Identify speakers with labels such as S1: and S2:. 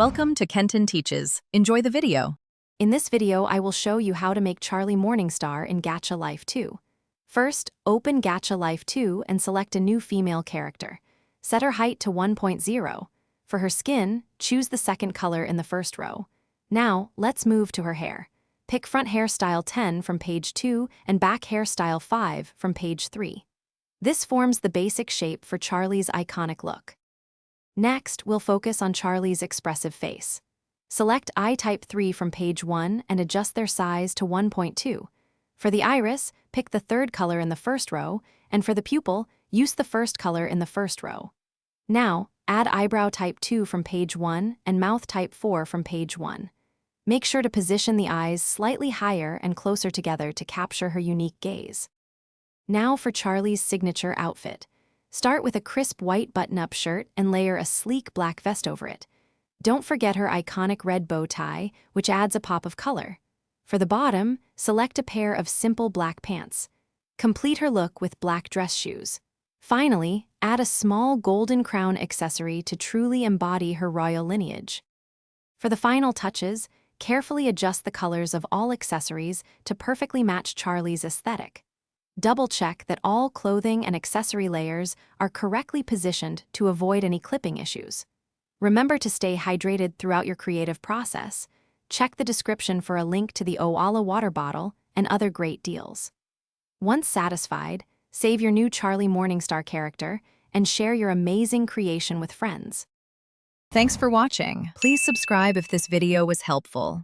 S1: Welcome to Kenton Teaches. Enjoy the video.
S2: In this video, I will show you how to make Charlie Morningstar in Gacha Life 2. First, open Gacha Life 2 and select a new female character. Set her height to 1.0. For her skin, choose the second color in the first row. Now, let's move to her hair. Pick front hairstyle 10 from page 2 and back hairstyle 5 from page 3. This forms the basic shape for Charlie's iconic look. Next, we'll focus on Charlie's expressive face. Select eye type 3 from page 1 and adjust their size to 1.2. For the iris, pick the third color in the first row, and for the pupil, use the first color in the first row. Now, add eyebrow type 2 from page 1 and mouth type 4 from page 1. Make sure to position the eyes slightly higher and closer together to capture her unique gaze. Now for Charlie's signature outfit. Start with a crisp white button-up shirt and layer a sleek black vest over it. Don't forget her iconic red bow tie, which adds a pop of color. For the bottom, select a pair of simple black pants. Complete her look with black dress shoes. Finally, add a small golden crown accessory to truly embody her royal lineage. For the final touches, carefully adjust the colors of all accessories to perfectly match Charlie's aesthetic. Double-check that all clothing and accessory layers are correctly positioned to avoid any clipping issues. Remember to stay hydrated throughout your creative process. Check the description for a link to the Oala water bottle and other great deals. Once satisfied, save your new Charlie Morningstar character and share your amazing creation with friends.
S1: Thanks for watching. Please subscribe if this video was helpful.